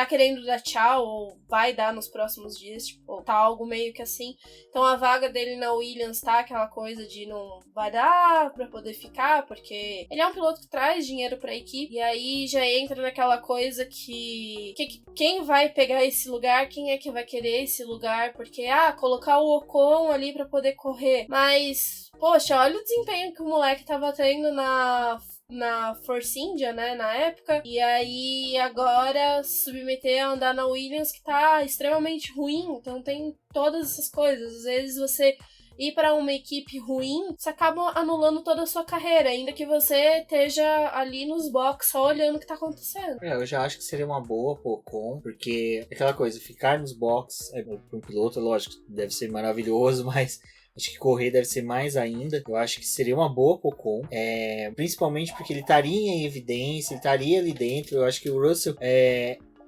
querendo dar tchau, ou vai dar nos próximos dias, tipo, tá algo meio que assim. Então a vaga dele na Williams tá aquela coisa de não vai dar pra poder ficar, porque ele é um piloto que traz dinheiro pra equipe, e aí já entra naquela coisa que quem vai pegar esse lugar, quem é que vai querer esse lugar, porque, colocar o Ocon ali pra poder correr, mas, poxa, olha o desempenho que o moleque tava tendo na Force India, né, na época, e aí agora se submeter a andar na Williams, que tá extremamente ruim. Então tem todas essas coisas, às vezes você ir para uma equipe ruim, você acaba anulando toda a sua carreira, ainda que você esteja ali nos boxes só olhando o que tá acontecendo. Eu já acho que seria uma boa pro Ocon, porque aquela coisa, ficar nos boxes para um piloto, lógico, deve ser maravilhoso, mas acho que correr deve ser mais ainda. Eu acho que seria uma boa pro Ocon, principalmente porque ele estaria em evidência, ele estaria ali dentro. Eu acho que o Russell,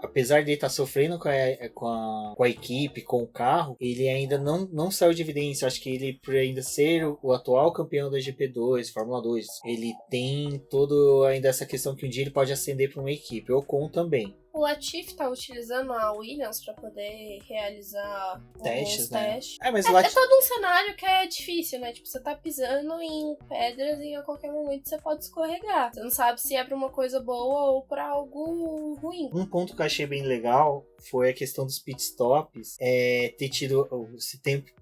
apesar de ele estar sofrendo com a equipe, com o carro, ele ainda não saiu de evidência. Acho que ele, por ainda ser o atual campeão da GP2, Fórmula 2, ele tem todo ainda essa questão que um dia ele pode ascender para uma equipe. O Ocon também. O Latifi tá utilizando a Williams pra poder realizar testes, né? testes. Mas é todo um cenário que é difícil, né? Tipo, você tá pisando em pedras e a qualquer momento você pode escorregar. Você não sabe se é pra uma coisa boa ou pra algo ruim. Um ponto que eu achei bem legal foi a questão dos pitstops, ter tido esse tempo,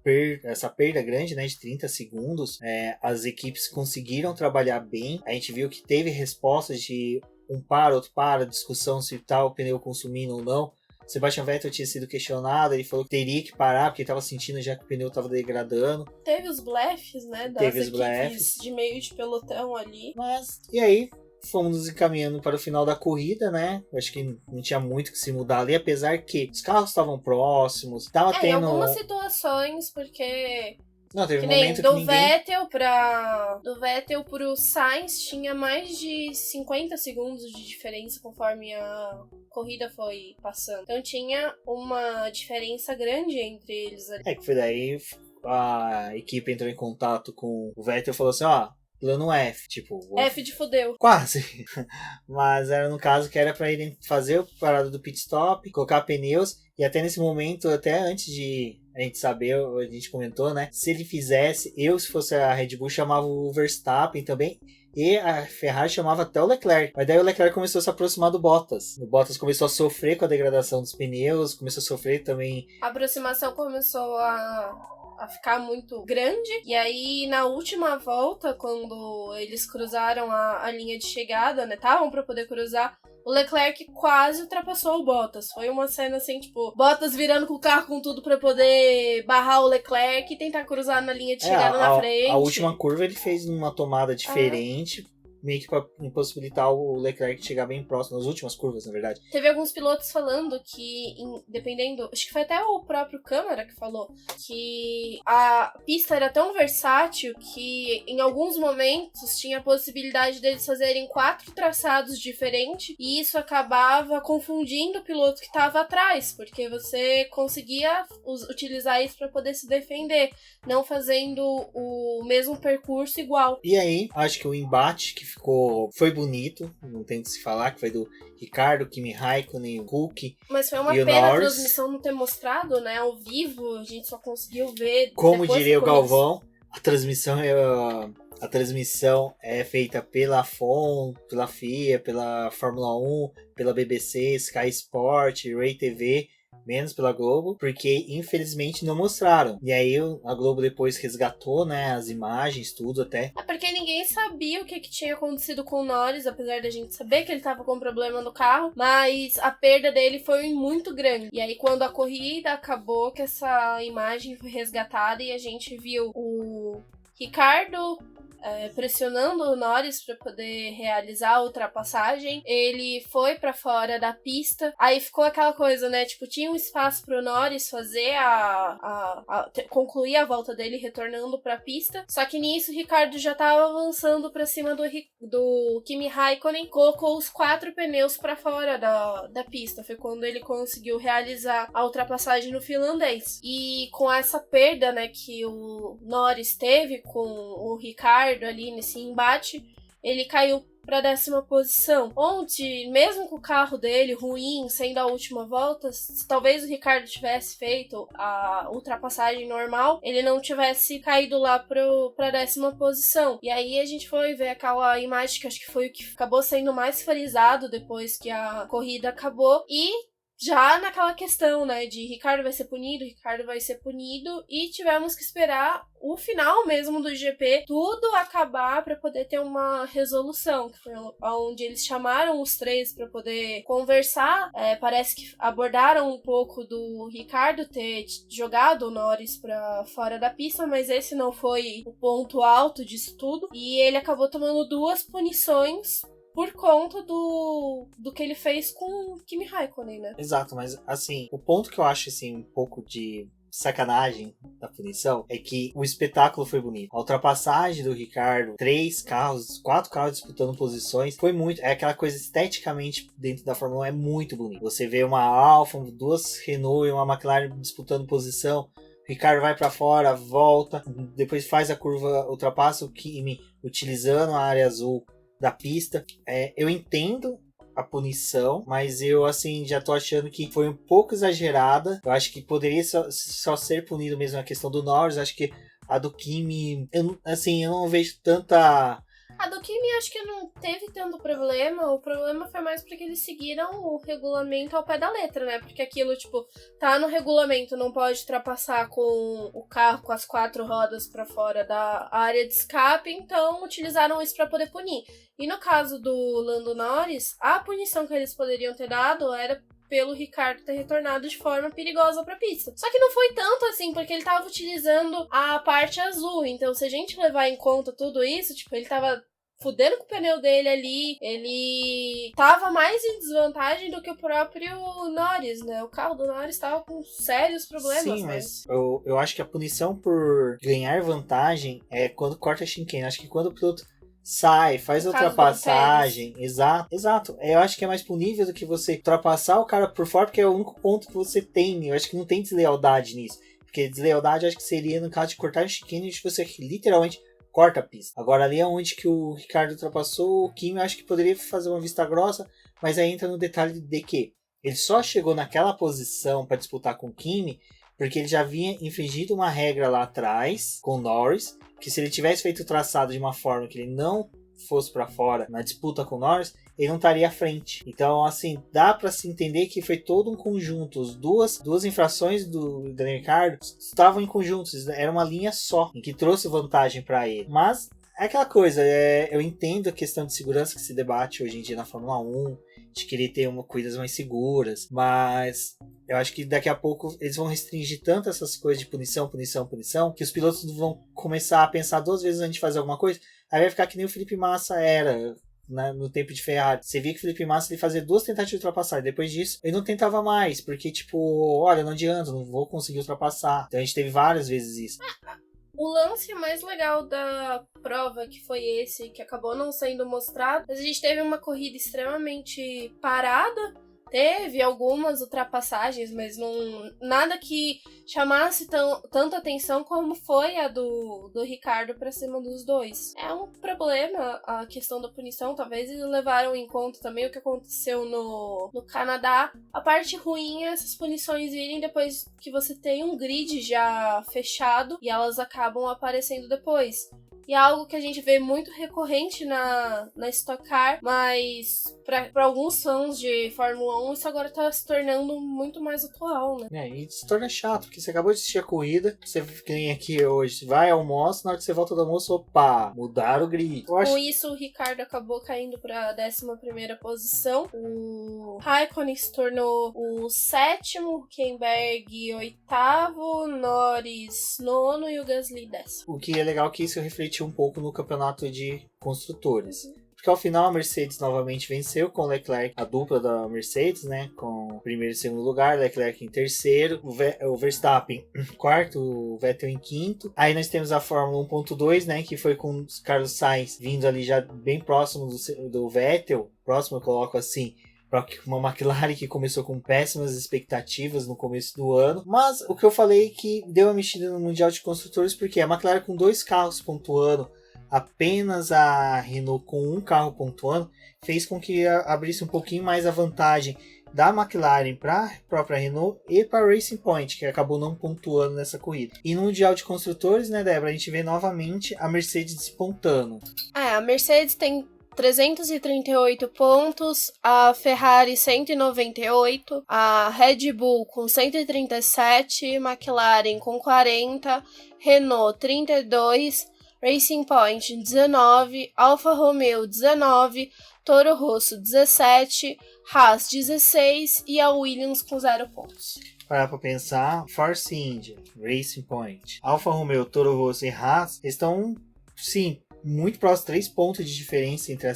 essa perda grande, né, de 30 segundos. As equipes conseguiram trabalhar bem. A gente viu que teve respostas de um para, outro para, discussão se tal pneu consumindo ou não. Sebastian Vettel tinha sido questionado, ele falou que teria que parar, porque ele tava sentindo já que o pneu tava degradando. Teve os blefs, né, das equipes de meio de pelotão ali. Mas, e aí, fomos nos encaminhando para o final da corrida, né? Eu acho que não tinha muito que se mudar ali, apesar que os carros estavam próximos, tava tendo... em algumas situações, porque... Não, teve que um nem momento do que ninguém... Do Vettel pro Sainz tinha mais de 50 segundos de diferença conforme a corrida foi passando. Então tinha uma diferença grande entre eles ali. Que foi daí a equipe entrou em contato com o Vettel e falou assim, plano F, tipo... F de fudeu. Quase. Mas era no caso que era pra ele fazer a parada do pit stop, colocar pneus, e até nesse momento, até antes de a gente saber, a gente comentou, né? Se ele fizesse, se fosse a Red Bull, chamava o Verstappen também, e a Ferrari chamava até o Leclerc. Mas daí o Leclerc começou a se aproximar do Bottas. O Bottas começou a sofrer com a degradação dos pneus, começou a sofrer também... A aproximação começou a ficar muito grande. E aí, na última volta, quando eles cruzaram a linha de chegada, né? Estavam pra poder cruzar, o Leclerc quase ultrapassou o Bottas. Foi uma cena assim, tipo, Bottas virando com o carro com tudo pra poder barrar o Leclerc e tentar cruzar na linha de chegada na frente. A última curva ele fez uma tomada diferente, meio que pra impossibilitar o Leclerc chegar bem próximo, nas últimas curvas, na verdade. Teve alguns pilotos falando que, dependendo... Acho que foi até o próprio Câmara que falou que a pista era tão versátil que em alguns momentos tinha a possibilidade deles fazerem 4 traçados diferentes e isso acabava confundindo o piloto que estava atrás, porque você conseguia utilizar isso para poder se defender, não fazendo o mesmo percurso igual. E aí, acho que o embate que foi bonito, não tem o que se falar, que foi do Ricardo, Kimi Raikkonen, o Hulk. Mas foi uma pena a transmissão não ter mostrado, né, ao vivo, a gente só conseguiu ver. Como diria o Galvão, a transmissão é feita pela FOM, pela FIA, pela Fórmula 1, pela BBC, Sky Sport, Ray TV, menos pela Globo, porque infelizmente não mostraram. E aí a Globo depois resgatou, né, as imagens, tudo até. É porque ninguém sabia o que tinha acontecido com o Norris, apesar da gente saber que ele tava com problema no carro, mas a perda dele foi muito grande. E aí quando a corrida acabou, que essa imagem foi resgatada e a gente viu o Ricardo pressionando o Norris para poder realizar a ultrapassagem. Ele foi para fora da pista. Aí ficou aquela coisa, né? Tipo, tinha um espaço pro Norris fazer concluir a volta dele retornando para a pista. Só que nisso o Ricardo já tava avançando para cima do Kimi Raikkonen, colocou os 4 pneus para fora da pista. Foi quando ele conseguiu realizar a ultrapassagem no finlandês. E com essa perda, né, que o Norris teve com o Ricardo ali nesse embate, ele caiu para a 10ª posição, onde mesmo com o carro dele ruim, sendo a última volta, se talvez o Ricardo tivesse feito a ultrapassagem normal, ele não tivesse caído lá para a 10ª posição. E aí a gente foi ver aquela imagem que acho que foi o que acabou sendo mais frisado depois que a corrida acabou, e já naquela questão, né, de Ricardo vai ser punido, e tivemos que esperar o final mesmo do GP, tudo acabar para poder ter uma resolução, que foi onde eles chamaram os 3 para poder conversar. Parece que abordaram um pouco do Ricardo ter jogado o Norris para fora da pista, mas esse não foi o ponto alto disso tudo, e ele acabou tomando 2 punições por conta do que ele fez com o Kimi Raikkonen, né? Exato, mas assim, o ponto que eu acho assim, um pouco de sacanagem da punição é que o espetáculo foi bonito. A ultrapassagem do Ricardo, 4 carros disputando posições, foi muito, é aquela coisa esteticamente dentro da Fórmula 1 é muito bonito. Você vê uma Alfa, 2 Renault e uma McLaren disputando posição, o Ricardo vai para fora, volta, depois faz a curva, ultrapassa o Kimi utilizando a área azul da pista. Eu entendo a punição, mas eu assim já tô achando que foi um pouco exagerada. Eu acho que poderia só ser punido mesmo a questão do Norris. Acho que a do Kimi, eu não vejo tanta... A do Kimi acho que não teve tanto problema. O problema foi mais porque eles seguiram o regulamento ao pé da letra, né? Porque aquilo, tipo, tá no regulamento, não pode ultrapassar com o carro com as 4 rodas pra fora da área de escape, então utilizaram isso pra poder punir. E no caso do Lando Norris, a punição que eles poderiam ter dado era pelo Ricciardo ter retornado de forma perigosa pra pista. Só que não foi tanto assim, porque ele tava utilizando a parte azul. Então, se a gente levar em conta tudo isso, tipo, ele tava fudendo com o pneu dele ali, ele tava mais em desvantagem do que o próprio Norris, né? O carro do Norris tava com sérios problemas. Sim, mas eu acho que a punição por ganhar vantagem é quando corta a chicane. Acho que quando o piloto sai, faz a ultrapassagem, exato. Eu acho que é mais punível do que você ultrapassar o cara por fora, porque é o único ponto que você tem. Eu acho que não tem deslealdade nisso. Porque deslealdade acho que seria no caso de cortar a chicane, onde você literalmente corta a pista. Agora ali é onde que o Ricciardo ultrapassou o Kimi, eu acho que poderia fazer uma vista grossa, mas aí entra no detalhe de que ele só chegou naquela posição para disputar com o Kimi porque ele já havia infringido uma regra lá atrás com o Norris, que se ele tivesse feito o traçado de uma forma que ele não fosse para fora na disputa com o Norris, ele não estaria à frente. Então, assim, dá para se entender que foi todo um conjunto. As duas infrações do Daniel Ricciardo estavam em conjuntos, era uma linha só, em que trouxe vantagem para ele. Mas é aquela coisa, eu entendo a questão de segurança que se debate hoje em dia na Fórmula 1, de querer ter corridas mais seguras, mas eu acho que daqui a pouco eles vão restringir tanto essas coisas de punição, que os pilotos vão começar a pensar 2 vezes antes de fazer alguma coisa, aí vai ficar que nem o Felipe Massa era, né, no tempo de Ferrari. Você via que o Felipe Massa ele fazia 2 tentativas de ultrapassar, depois disso ele não tentava mais, porque tipo, olha, não adianta, não vou conseguir ultrapassar. Então a gente teve várias vezes isso. O lance mais legal da prova, que foi esse, que acabou não sendo mostrado, mas a gente teve uma corrida extremamente parada. Teve algumas ultrapassagens, mas nada que chamasse tanta atenção como foi a do Ricciardo pra cima dos dois. É um problema a questão da punição, talvez eles levaram em conta também o que aconteceu no Canadá. A parte ruim é essas punições virem depois que você tem um grid já fechado e elas acabam aparecendo depois. E é algo que a gente vê muito recorrente na Stock Car, mas para alguns fãs de Fórmula 1 isso agora tá se tornando muito mais atual, né? E se torna chato, porque você acabou de assistir a corrida, você vem aqui hoje, vai ao almoço, na hora que você volta do almoço, opa, mudaram o grid. Com isso, o Ricciardo acabou caindo para a 11ª posição. O Raikkonen se tornou o 7º, Hülkenberg 8º, Norris 9º e o Gasly 10º. O que é legal que isso refletiu um pouco no campeonato de construtores. Porque ao final a Mercedes novamente venceu com o Leclerc, a dupla da Mercedes, né? Com o primeiro e segundo lugar, Leclerc em terceiro, o Verstappen em quarto, o Vettel em quinto. Aí nós temos a Fórmula 1.2, né? Que foi com o Carlos Sainz vindo ali já bem próximo do Vettel. Próximo eu coloco assim, para uma McLaren que começou com péssimas expectativas no começo do ano. Mas o que eu falei que deu uma mexida no Mundial de Construtores, porque a McLaren com 2 carros pontuando, apenas a Renault com 1 carro pontuando, fez com que abrisse um pouquinho mais a vantagem da McLaren para a própria Renault e para a Racing Point, que acabou não pontuando nessa corrida. E no Mundial de Construtores, né, Débora, a gente vê novamente a Mercedes despontando. A Mercedes tem 338 pontos, a Ferrari 198, a Red Bull com 137, McLaren com 40, Renault 32, Racing Point 19, Alfa Romeo 19, Toro Rosso 17, Haas 16 e a Williams com 0 pontos. Para pensar, Force India, Racing Point, Alfa Romeo, Toro Rosso e Haas estão, sim, muito próximo, 3 pontos de diferença entre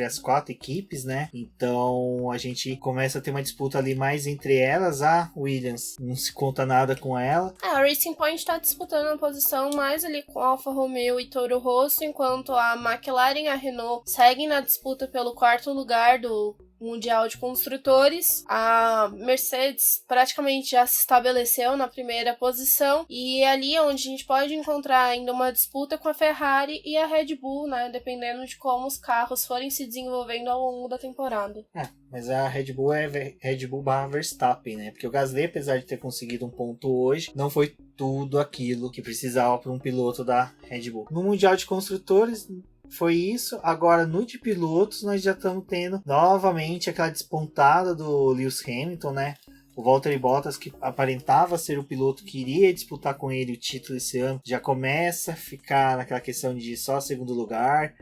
as 4 equipes, né? Então a gente começa a ter uma disputa ali mais entre elas. A Williams não se conta nada com ela. A Racing Point está disputando uma posição mais ali com Alfa Romeo e Toro Rosso, enquanto a McLaren e a Renault seguem na disputa pelo 4º lugar do Mundial de Construtores. A Mercedes praticamente já se estabeleceu na primeira posição e é ali onde a gente pode encontrar ainda uma disputa com a Ferrari e a Red Bull, né, dependendo de como os carros forem se desenvolvendo ao longo da temporada. Mas a Red Bull é Red Bull / Verstappen, né? Porque o Gasly, apesar de ter conseguido um ponto hoje, não foi tudo aquilo que precisava para um piloto da Red Bull. No Mundial de Construtores foi isso. Agora no de pilotos nós já estamos tendo novamente aquela despontada do Lewis Hamilton, né? O Valtteri Bottas, que aparentava ser o piloto que iria disputar com ele o título esse ano, já começa a ficar naquela questão de só segundo lugar.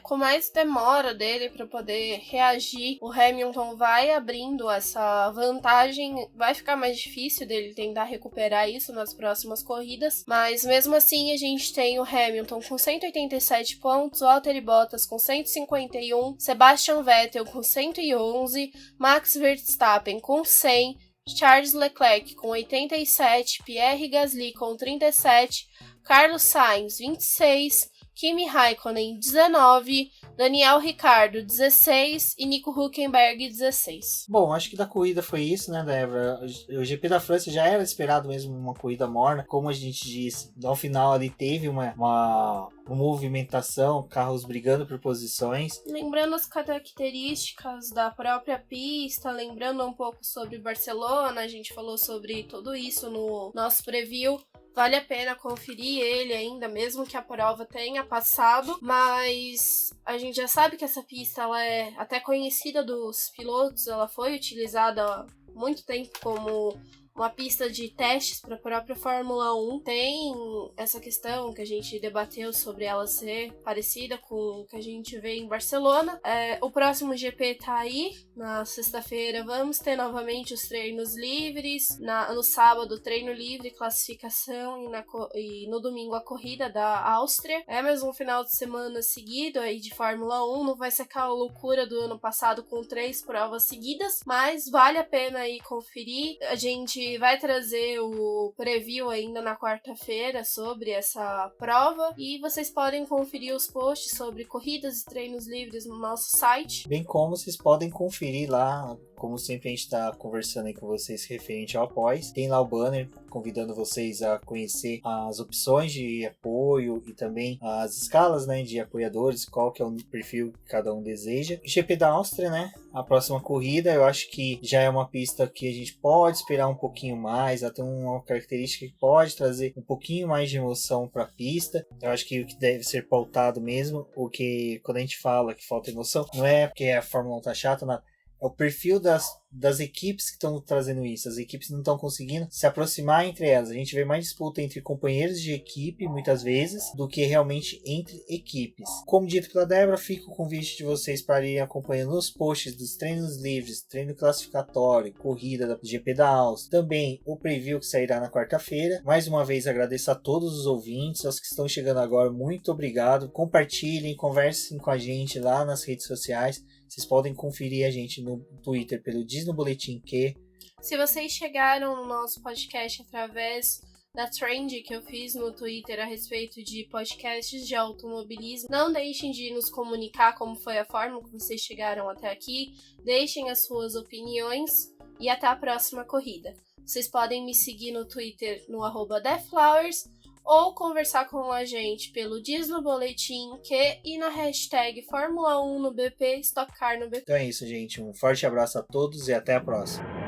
Com mais demora dele para poder reagir, o Hamilton vai abrindo essa vantagem, vai ficar mais difícil dele tentar recuperar isso nas próximas corridas, mas mesmo assim a gente tem o Hamilton com 187 pontos, Valtteri Bottas com 151, Sebastian Vettel com 111, Max Verstappen com 100, Charles Leclerc com 87, Pierre Gasly com 37, Carlos Sainz 26, Kimi Raikkonen 19, Daniel Ricciardo 16 e Nico Hülkenberg 16. Bom, acho que da corrida foi isso, né, Débora? O GP da França já era esperado mesmo uma corrida morna, como a gente disse. Ao final ali teve uma movimentação, carros brigando por posições. Lembrando as características da própria pista, lembrando um pouco sobre Barcelona, a gente falou sobre tudo isso no nosso preview. Vale a pena conferir ele ainda, mesmo que a prova tenha passado, mas a gente já sabe que essa pista ela é até conhecida dos pilotos, ela foi utilizada há muito tempo como uma pista de testes para a própria Fórmula 1. Tem essa questão que a gente debateu sobre ela ser parecida com o que a gente vê em Barcelona. O próximo GP tá aí, na sexta-feira vamos ter novamente os treinos livres, no sábado treino livre, classificação e no domingo a corrida da Áustria. É mais um final de semana seguido aí de Fórmula 1, não vai ser aquela loucura do ano passado com 3 provas seguidas, mas vale a pena aí conferir. A gente vai trazer o preview ainda na quarta-feira sobre essa prova e vocês podem conferir os posts sobre corridas e treinos livres no nosso site. Bem como vocês podem conferir lá, como sempre a gente está conversando aí com vocês referente ao Após. Tem lá o banner convidando vocês a conhecer as opções de apoio e também as escalas, né, de apoiadores, qual que é o perfil que cada um deseja. GP da Áustria, né, a próxima corrida, eu acho que já é uma pista que a gente pode esperar um pouquinho mais, ela tem uma característica que pode trazer um pouquinho mais de emoção para a pista. Eu acho que o que deve ser pautado mesmo, o que quando a gente fala que falta emoção, não é porque a Fórmula 1 tá chata, nada. É o perfil das equipes que estão trazendo isso. As equipes não estão conseguindo se aproximar entre elas. A gente vê mais disputa entre companheiros de equipe, muitas vezes, do que realmente entre equipes. Como dito pela Débora, fica o convite de vocês para irem acompanhando os posts dos treinos livres, treino classificatório, corrida da GP da Áustria. Também o preview que sairá na quarta-feira. Mais uma vez agradeço a todos os ouvintes, aos que estão chegando agora, muito obrigado. Compartilhem, conversem com a gente lá nas redes sociais. Vocês podem conferir a gente no Twitter pelo Diz no Boletim Que. Se vocês chegaram no nosso podcast através da trend que eu fiz no Twitter a respeito de podcasts de automobilismo, não deixem de nos comunicar como foi a forma que vocês chegaram até aqui. Deixem as suas opiniões e até a próxima corrida. Vocês podem me seguir no Twitter no @TheFlowers ou conversar com a gente pelo Diz no Boletim Que e na hashtag Fórmula 1 no BP, Stock Car no BP. Então é isso, gente. Um forte abraço a todos e até a próxima.